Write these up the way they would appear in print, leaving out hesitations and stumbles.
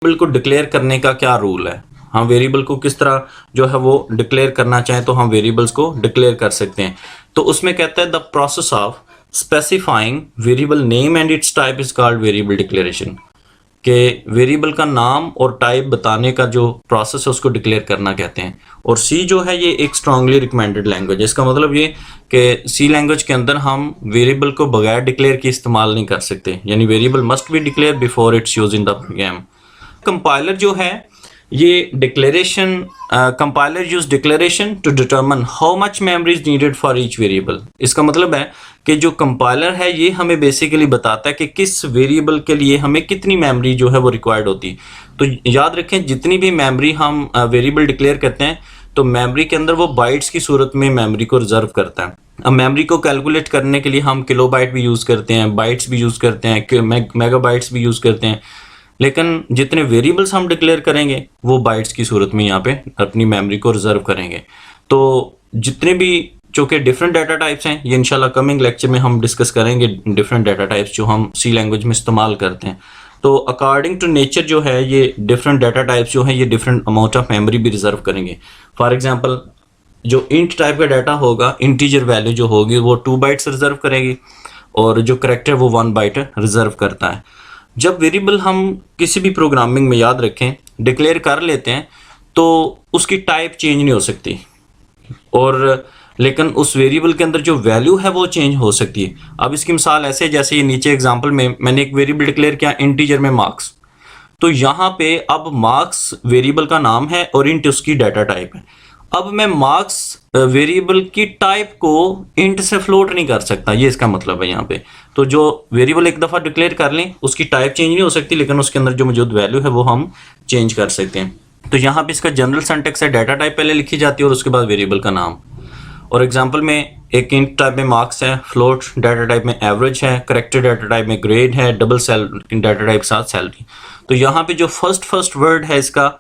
Variable को declare करने का क्या रूल है, हम वेरिएबल को किस तरह जो है वो डिक्लेयर करना चाहें तो हम वेरिएबल्स को डिक्लेयर कर सकते हैं। तो उसमें कहता है the process of specifying variable name and it's type is called variable declaration, के वेरिएबल का नाम और टाइप बताने का जो प्रोसेस है उसको डिक्लेयर करना कहते हैं। और सी जो है ये एक स्ट्रांगली रिकमेंडेड लैंग्वेज है। इसका मतलब ये कि सी लैंग्वेज के अंदर हम वेरिएबल को बगैर डिक्लेयर के इस्तेमाल नहीं कर सकते, यानी variable must be declare before its use in the program. Compiler जो है ये declaration, compiler use declaration to determine how much memory is needed for each variable. इसका मतलब है कि जो कंपाइलर है ये हमें बेसिकली बताता है कि किस वेरिएबल के लिए हमें कितनी मेमोरी जो है वो रिक्वायर्ड होती। तो याद रखें जितनी भी मेमोरी हम वेरिएबल डिक्लेयर करते हैं तो मेमोरी के अंदर वो बाइट्स की सूरत में मेमोरी को रिजर्व करता है। अब मेमोरी को कैलकुलेट करने के लिए हम किलोबाइट भी यूज़ करते हैं, बाइट्स भी यूज़ करते हैं, मेगाबाइट्स भी यूज़ करते हैं, लेकिन जितने वेरिएबल्स हम डिक्लेयर करेंगे वो बाइट्स की सूरत में यहाँ पे अपनी मेमोरी को रिजर्व करेंगे। तो जितने भी चूँकि डिफरेंट डाटा टाइप्स हैं ये इंशाल्लाह कमिंग लेक्चर में हम डिस्कस करेंगे, डिफरेंट डाटा टाइप्स जो हम सी लैंग्वेज में इस्तेमाल करते हैं। तो अकॉर्डिंग टू नेचर जो है ये डिफरेंट डाटा टाइप्स जो हैं ये डिफरेंट अमाउंट ऑफ मेमोरी भी रिजर्व करेंगे। फॉर एग्जांपल जो इंट टाइप का डाटा होगा, इंटीजर वैल्यू जो होगी वो 2 बाइट्स रिजर्व करेगी और जो करेक्टर वो 1 बाइट रिजर्व करता है। जब वेरिएबल हम किसी भी प्रोग्रामिंग में याद रखें डिक्लेयर कर लेते हैं तो उसकी टाइप चेंज नहीं हो सकती, और लेकिन उस वेरिएबल के अंदर जो वैल्यू है वो चेंज हो सकती है। अब इसकी मिसाल ऐसे जैसे ये नीचे एग्जांपल में मैंने एक वेरिएबल डिक्लेयर किया इंटीजर में मार्क्स, तो यहाँ पे अब मार्क्स वेरिएबल का नाम है और इंट उसकी डाटा टाइप है। अब मैं मार्क्स वेरिएबल की टाइप को इंट से फ्लोट नहीं कर सकता, ये इसका मतलब है यहाँ पे। तो जो वेरिएबल एक दफ़ा डिक्लेयर कर लें उसकी टाइप चेंज नहीं हो सकती, लेकिन उसके अंदर जो मौजूद वैल्यू है वो हम चेंज कर सकते हैं। तो यहाँ पे इसका जनरल सिंटैक्स है डाटा टाइप पहले लिखी जाती है और उसके बाद वेरिएबल का नाम। और एग्जांपल में एक इंट टाइप में मार्क्स है, फ्लोट डाटा टाइप में एवरेज है, करेक्टर डाटा टाइप में ग्रेड है, डबल सेल डाटा टाइप के साथ सैलरी। तो यहाँ पे जो फर्स्ट वर्ड है इसका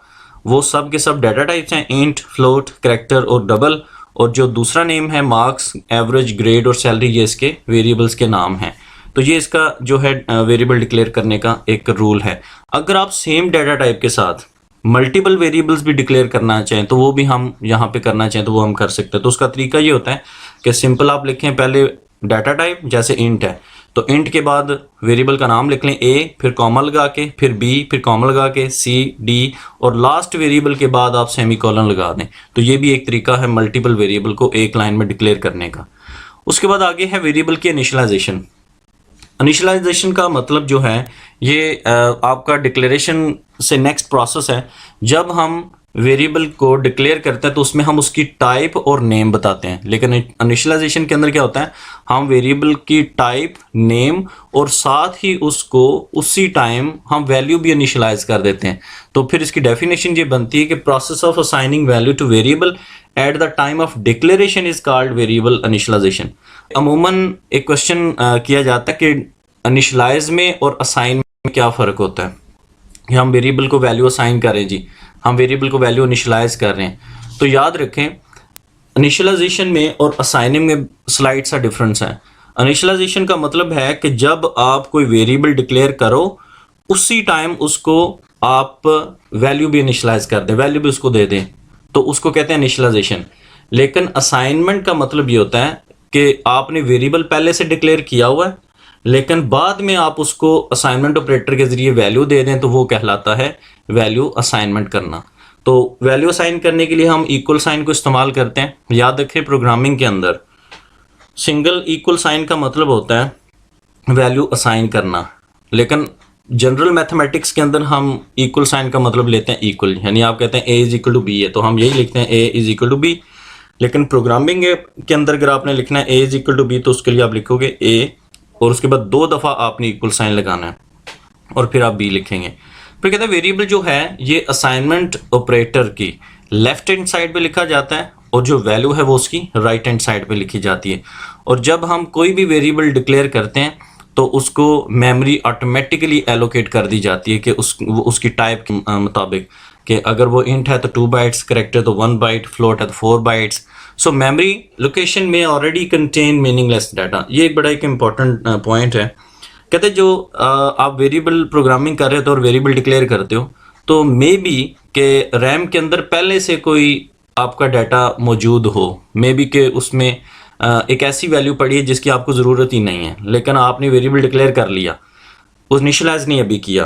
वो सब के सब डाटा टाइप्स हैं, इंट, फ्लोट, करेक्टर और डबल, और जो दूसरा नेम है मार्क्स, एवरेज, ग्रेड और सैलरी ये इसके वेरिएबल्स के नाम हैं। तो ये इसका जो है वेरिएबल डिक्लेयर करने का एक रूल है। अगर आप सेम डाटा टाइप के साथ मल्टीपल वेरिएबल्स भी डिक्लेयर करना चाहें तो वो भी हम यहाँ पे करना चाहें तो वो हम कर सकते हैं। तो उसका तरीका ये होता है कि सिंपल आप लिखें पहले डाटा टाइप, जैसे इंट है तो इंट के बाद वेरिएबल का नाम लिख लें ए, फिर कॉमा लगा के, फिर बी, फिर कॉमा लगा के, सी, डी और लास्ट वेरिएबल के बाद आप सेमीकोलन लगा दें। तो ये भी एक तरीका है मल्टीपल वेरिएबल को एक लाइन में डिक्लेयर करने का। उसके बाद आगे है वेरिएबल की इनिशियलाइजेशन। इनिशियलाइजेशन का मतलब जो है ये आपका डिक्लेरेशन से नेक्स्ट प्रोसेस है। जब हम वेरिएबल को डिक्लेयर करते हैं तो उसमें हम उसकी टाइप और नेम बताते हैं, लेकिन इनिशियलाइजेशन के अंदर क्या होता है हम वेरिएबल की टाइप, नेम और साथ ही उसको उसी टाइम हम वैल्यू भी इनिशियलाइज कर देते हैं। तो फिर इसकी डेफिनेशन ये बनती है कि process of assigning value to variable at the time of declaration is called variable initialisation. अमूमन एक क्वेश्चन किया जाता है कि इनिशियलाइज में और असाइन में क्या फ़र्क होता है। कि हम वेरिएबल को वैल्यू असाइन करें जी, हम वेरिएबल को वैल्यू इनिशियलाइज कर रहे हैं। तो याद रखें इनिशियलाइजेशन में और असाइनिंग में स्लाइड सा डिफरेंस है। इनिशियलाइजेशन का मतलब है कि जब आप कोई वेरिएबल डिक्लेयर करो उसी टाइम उसको आप वैल्यू भी इनिशियलाइज कर दें, वैल्यू भी उसको दे दें, तो उसको कहते हैं इनिशियलाइजेशन। लेकिन असाइनमेंट का मतलब ये होता है कि आपने वेरिएबल पहले से डिक्लेयर किया हुआ है लेकिन बाद में आप उसको असाइनमेंट ऑपरेटर के जरिए वैल्यू दे दें, तो वो कहलाता है वैल्यू असाइनमेंट करना। तो वैल्यू असाइन करने के लिए हम इक्वल साइन को इस्तेमाल करते हैं। याद रखें प्रोग्रामिंग के अंदर सिंगल इक्वल साइन का मतलब होता है वैल्यू असाइन करना, लेकिन जनरल मैथमेटिक्स के अंदर हम इक्वल साइन का मतलब लेते हैं इक्वल, यानी आप कहते हैं ए इज इक्वल टू बी है तो हम यही लिखते हैं ए इज इक्वल टू बी। लेकिन प्रोग्रामिंग के अंदर अगर आपने लिखना है ए इज इक्वल टू बी तो उसके लिए आप लिखोगे ए और उसके बाद 2 दफ़ा आपने इक्वल साइन लगाना है और फिर आप बी लिखेंगे। फिर कहते हैं वेरिएबल जो है ये असाइनमेंट ऑपरेटर की लेफ्ट हैंड साइड पे लिखा जाता है और जो वैल्यू है वो उसकी राइट हैंड साइड पे लिखी जाती है। और जब हम कोई भी वेरिएबल डिक्लेयर करते हैं तो उसको मेमोरी ऑटोमेटिकली एलोकेट कर दी जाती है कि उसकी टाइप के मुताबिक, कि अगर वो इंट है तो 2 बाइट्स, करेक्टर तो 1 बाइट, फ्लोट है तो 4 बाइट्स। सो मेमोरी लोकेशन में ऑलरेडी कंटेन मीनिंगलेस डाटा। ये एक बड़ा एक इम्पॉर्टेंट पॉइंट है। कहते हैं जो आप वेरिएबल प्रोग्रामिंग कर रहे हो और वेरिएबल डिक्लेयर करते हो तो मे बी के रैम के अंदर पहले से कोई आपका डाटा मौजूद हो, मे बी के उसमें एक ऐसी वैल्यू पड़ी है जिसकी आपको ज़रूरत ही नहीं है, लेकिन आपने वेरिएबल डिक्लेयर कर लिया, उस इनिशियलाइज नहीं अभी किया,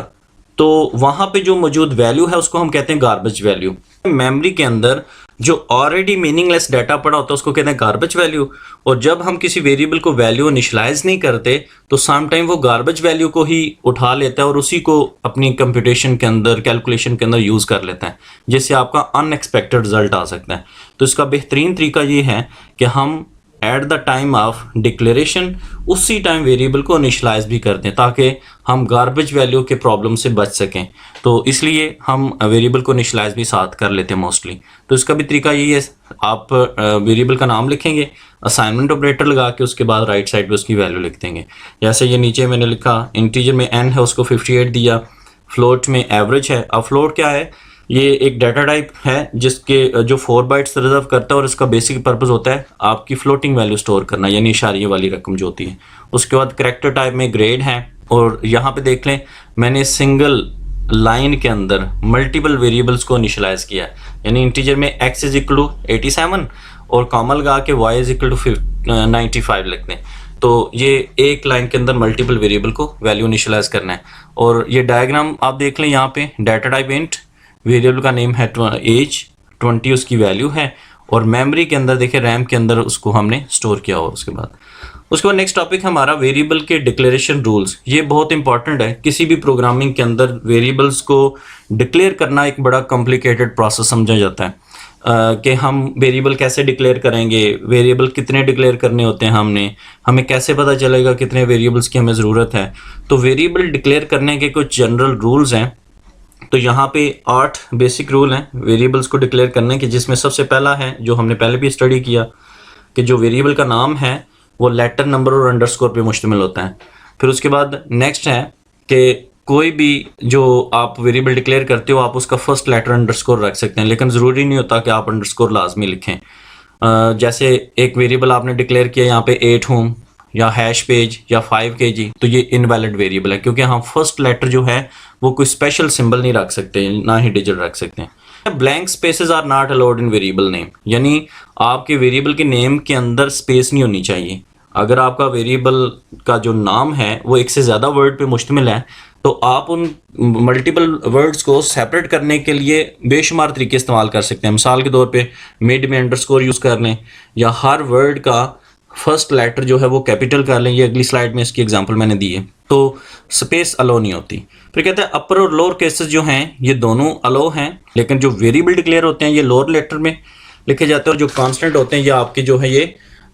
तो वहाँ पे जो मौजूद वैल्यू है उसको हम कहते हैं गार्बेज वैल्यू। मेमोरी के अंदर जो ऑलरेडी मीनिंगलेस डाटा पड़ा होता है उसको कहते हैं गार्बेज वैल्यू। और जब हम किसी वेरिएबल को वैल्यू इनिशियलाइज नहीं करते तो सम टाइम वो गार्बेज वैल्यू को ही उठा लेता है और उसी को अपनी कंप्यूटेशन के अंदर, कैलकुलेशन के अंदर यूज़ कर लेता है, जिससे आपका अनएक्सपेक्टेड रिजल्ट आ सकता है। तो इसका बेहतरीन तरीका ये है कि हम eight the time of declaration उसी टाइम वेरिएबल को इनिशियलाइज भी कर दें ताकि हम गार्बेज वैल्यू के प्रॉब्लम से बच सकें। तो इसलिए हम वेरिएबल को इनिशियलाइज भी साथ कर लेते हैं मोस्टली। तो इसका भी तरीका यही है, आप वेरिएबल का नाम लिखेंगे, असाइनमेंट ऑपरेटर लगा के उसके बाद राइट साइड पे उसकी वैल्यू लिख देंगे। जैसे ये नीचे मैंने लिखा इंटीजर में n है उसको 58 दिया, फ्लोट में एवरेज है। अब फ्लोट क्या है, ये एक डाटा टाइप है जिसके जो 4 बाइट्स रिजर्व करता है और इसका बेसिक पर्पस होता है आपकी फ्लोटिंग वैल्यू स्टोर करना, यानी इशारिये वाली रकम जो होती है। उसके बाद करैक्टर टाइप में ग्रेड है, और यहाँ पे देख लें मैंने सिंगल लाइन के अंदर मल्टीपल वेरिएबल्स को इनिशियलाइज किया है, यानी इंटीजर में x इज इक्वल टू 87 और कॉमा लगा के y इज इक्वल टू 95 लिख दें। तो ये एक लाइन के अंदर मल्टीपल वेरिएबल को वैल्यू इनिशियलाइज करना है। और ये डायग्राम आप देख लें, यहाँ पे डाटा टाइप इंट, वेरिएबल का नेम है एज, 20 उसकी वैल्यू है, और मेमोरी के अंदर देखिए रैम के अंदर उसको हमने स्टोर किया हुआ। उसके बाद नेक्स्ट टॉपिक हमारा वेरिएबल के डिक्लेरेशन रूल्स। ये बहुत इंपॉर्टेंट है, किसी भी प्रोग्रामिंग के अंदर वेरिएबल्स को डिक्लेयर करना एक बड़ा कॉम्प्लिकेटेड प्रोसेस समझा जाता है कि हम वेरिएबल कैसे डिक्लेयर करेंगे, वेरिएबल कितने डिक्लेयर करने होते हैं, हमें कैसे पता चलेगा कितने वेरिएबल्स की हमें ज़रूरत है। तो वेरिएबल डिक्लेयर करने के कुछ जनरल रूल्स हैं। तो यहाँ पे 8 बेसिक रूल हैं वेरिएबल्स को डिक्लेयर करने के, जिसमें सबसे पहला है जो हमने पहले भी स्टडी किया कि जो वेरिएबल का नाम है वो लेटर, नंबर और अंडरस्कोर पे मुश्तमिल होता है। फिर उसके बाद नेक्स्ट है कि कोई भी जो आप वेरिएबल डिक्लेयर करते हो आप उसका फर्स्ट लेटर अंडरस्कोर रख सकते हैं, लेकिन ज़रूरी नहीं होता कि आप अंडरस्कोर लाजमी लिखें। जैसे एक वेरिएबल आपने डिक्लेयर किया यहाँ पे 8 होम या हैश पेज या 5 kg, तो ये इनवैलिड वेरिएबल है क्योंकि हम फर्स्ट लेटर जो है वो कोई स्पेशल सिंबल नहीं रख सकते, ना ही डिजिट रख सकते हैं। Blank spaces are not allowed in variable name, यानी आपके वेरिएबल के नेम के अंदर स्पेस नहीं होनी चाहिए। अगर आपका वेरिएबल का जो नाम है वो एक से ज़्यादा वर्ड पे मुश्तमिल है तो आप उन मल्टीपल वर्ड्स को सेपरेट करने के लिए बेशुमार तरीके इस्तेमाल कर सकते हैं। मिसाल के तौर पे मिड में अंडरस्कोर यूज़ कर लें, या हर वर्ड का फर्स्ट लेटर जो है वो कैपिटल कर लें। ये अगली स्लाइड में इसकी एग्जांपल मैंने दी है। तो स्पेस अलो नहीं होती। फिर कहते हैं अपर और लोअर केसेस जो हैं ये दोनों अलो हैं, लेकिन जो वेरिएबल डिक्लेयर होते हैं ये लोअर लेटर में लिखे जाते हैं, और जो कांस्टेंट होते हैं ये आपके जो है ये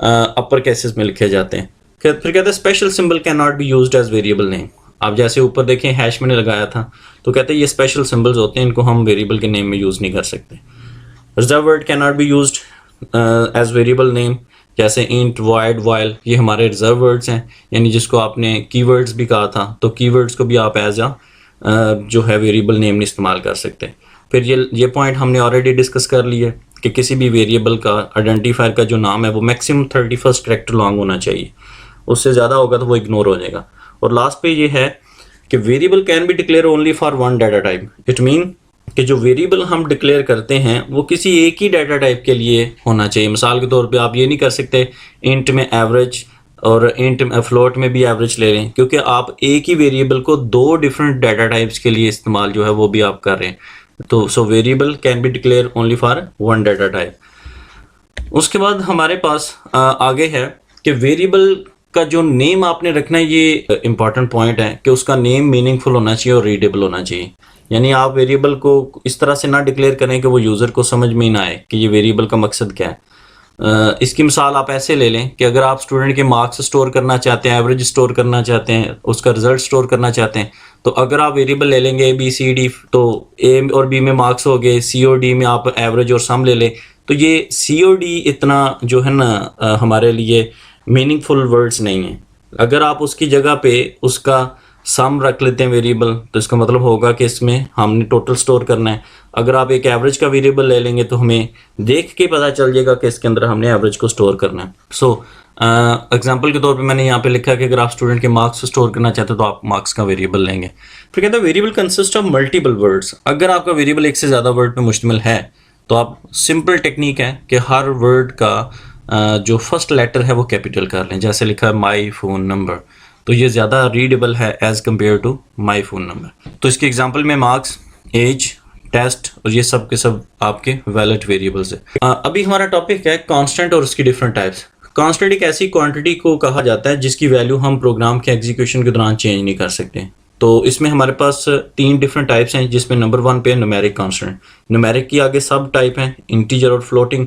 अपर केसेस में लिखे जाते हैं। फिर कहते हैं special symbol can not be used as variable name. आप जैसे ऊपर देखें हैश मैंने लगाया था, तो कहते हैं ये स्पेशल सिंबल्स होते हैं, इनको हम वेरिएबल के नेम में यूज़ नहीं कर सकते। Reserve word can not be used as variable name, जैसे इंट, वॉइड, वाइल, ये हमारे रिजर्व वर्ड्स हैं, यानी जिसको आपने कीवर्ड्स भी कहा था, तो कीवर्ड्स को भी आप एज जो है वेरिएबल नेम नहीं इस्तेमाल कर सकते। फिर ये पॉइंट हमने ऑलरेडी डिस्कस कर लिया कि किसी भी वेरिएबल का आइडेंटिफायर का जो नाम है वो मैक्सिमम 31 कैरेक्टर लॉन्ग होना चाहिए, उससे ज़्यादा होगा तो वो इग्नोर हो जाएगा। और लास्ट पे ये है कि variable can be declare only for one data type. It mean कि जो वेरिएबल हम डिक्लेयर करते हैं वो किसी एक ही डाटा टाइप के लिए होना चाहिए। मिसाल के तौर पे आप ये नहीं कर सकते इंट में एवरेज और इंट में फ्लोट में भी एवरेज ले लें, क्योंकि आप एक ही वेरिएबल को 2 डिफरेंट डाटा टाइप्स के लिए इस्तेमाल जो है वो भी आप कर रहे हैं। तो so variable can be declare only for one data type. उसके बाद हमारे पास आगे है कि वेरिएबल का जो नेम आपने रखना है, ये इंपॉर्टेंट पॉइंट है कि उसका नेम मीनिंगफुल होना चाहिए और रीडेबल होना चाहिए। यानी आप वेरिएबल को इस तरह से ना डिक्लेयर करें कि वो यूज़र को समझ में ही ना आए कि ये वेरिएबल का मकसद क्या है। इसकी मिसाल आप ऐसे ले लें कि अगर आप स्टूडेंट के मार्क्स स्टोर करना चाहते हैं, एवरेज स्टोर करना चाहते हैं, उसका रिजल्ट स्टोर करना चाहते हैं, तो अगर आप वेरिएबल ले लेंगे ABCD, तो A और B में मार्क्स हो गए, C और D में आप एवरेज और सम ले लें, तो ये C और D इतना जो है ना हमारे लिए मीनिंगफुल वर्ड्स नहीं है। अगर आप उसकी जगह पे उसका सम रख लेते हैं वेरिएबल, तो इसका मतलब होगा कि इसमें हमने टोटल स्टोर करना है। अगर आप एक एवरेज का वेरिएबल ले लेंगे तो हमें देख के पता चल जाएगा कि इसके अंदर हमने एवरेज को स्टोर करना है। सो एग्जांपल के तौर पे मैंने यहाँ पे लिखा कि अगर आप स्टूडेंट के मार्क्स को स्टोर करना चाहते हो तो आप मार्क्स का वेरिएबल लेंगे। फिर कहते हैं variable consist of multiple words. अगर आपका वेरिएबल एक से ज़्यादा वर्ड पे मुश्तमिल है तो आप सिंपल टेक्निक है कि हर वर्ड का जो फर्स्ट लेटर है वो कैपिटल कर लें। जैसे लिखा है माई फ़ोन नंबर, तो ये ज़्यादा रीडेबल है as compare to my phone number. तो इसके एग्जांपल में मार्क्स, एज, टेस्ट और ये सब के सब आपके वैलिड वेरिएबल्स है। अभी हमारा टॉपिक है कांस्टेंट और उसकी डिफरेंट टाइप्स। कांस्टेंट एक ऐसी क्वांटिटी को कहा जाता है जिसकी वैल्यू हम प्रोग्राम के एग्जीक्यूशन के दौरान चेंज नहीं कर सकते। तो इसमें हमारे पास 3 डिफरेंट टाइप्स हैं, जिसमें नंबर 1 पे न्यूमेरिक कांस्टेंट। न्यूमेरिक की आगे सब टाइप हैं, इंटीजर और फ्लोटिंग।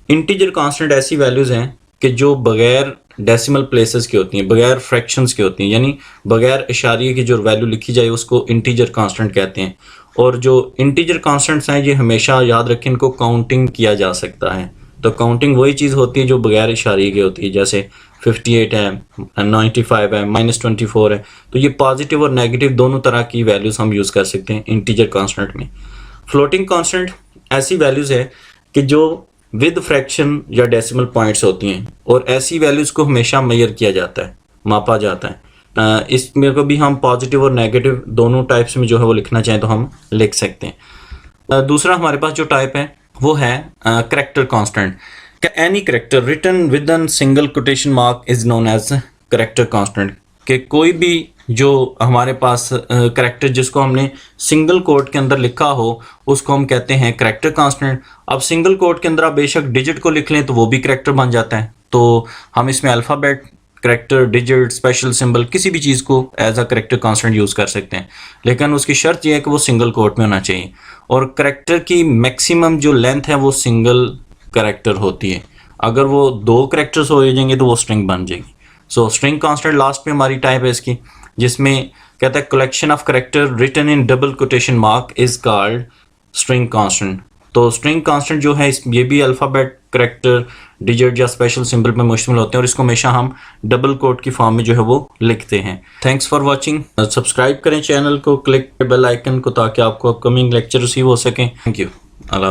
इंटीजर कांस्टेंट ऐसी वैल्यूज़ हैं कि जो बगैर डेसिमल प्लेसेस की होती हैं, बगैर फ्रैक्शंस की होती हैं, यानी बगैर इशारिये की जो वैल्यू लिखी जाए उसको इंटीजर कांस्टेंट कहते हैं। और जो इंटीजर कांस्टेंट्स हैं ये हमेशा याद रखें, इनको काउंटिंग किया जा सकता है। तो काउंटिंग वही चीज़ होती है जो बगैर इशारिये की होती है, जैसे 58 है, 95 है, -24 है। तो ये पॉजिटिव और नेगेटिव दोनों तरह की वैल्यूज़ हम यूज़ कर सकते हैं इंटीजर कांस्टेंट में। फ्लोटिंग कांस्टेंट ऐसी वैल्यूज़ है कि जो विद फ्रैक्शन या डेसिमल पॉइंट्स होती हैं और ऐसी वैल्यूज़ को हमेशा मेजर किया जाता है, मापा जाता है। इसमें को भी हम पॉजिटिव और नेगेटिव दोनों टाइप्स में जो है वो लिखना चाहें तो हम लिख सकते हैं। दूसरा हमारे पास जो टाइप है वो है character constant. Any character written with an single quotation mark is known as character constant. कि कोई भी जो हमारे पास करैक्टर जिसको हमने सिंगल कोट के अंदर लिखा हो उसको हम कहते हैं करैक्टर कांस्टेंट। अब सिंगल कोट के अंदर आप बेशक डिजिट को लिख लें तो वो भी करैक्टर बन जाता है। तो हम इसमें alphabet, character, digit, special symbol किसी भी चीज़ को as a character constant use कर सकते हैं, लेकिन उसकी शर्त यह है कि वो सिंगल कोट में होना चाहिए। और करैक्टर की मैक्सिमम जो लेंथ है वो सिंगल करैक्टर होती है। अगर वो 2 करैक्टर्स हो जाएंगे तो वो स्ट्रिंग बन जाएगी। सो स्ट्रिंग कांस्टेंट लास्ट पे हमारी टाइप है इसकी, जिसमें कहता है collection of character written in double quotation mark is called string constant. तो स्ट्रिंग कांस्टेंट जो है ये भी अल्फ़ाबेट, करैक्टर, डिजिट या स्पेशल सिंबल पर मुश्तमिल होते हैं और इसको हमेशा हम डबल कोट की फॉर्म में जो है वो लिखते हैं। Thanks for watching. सब्सक्राइब करें चैनल को, क्लिक बेल आइकन को ताकि आपको अपकमिंग लेक्चर रिसीव हो सकें। Thank you. अल्लाह।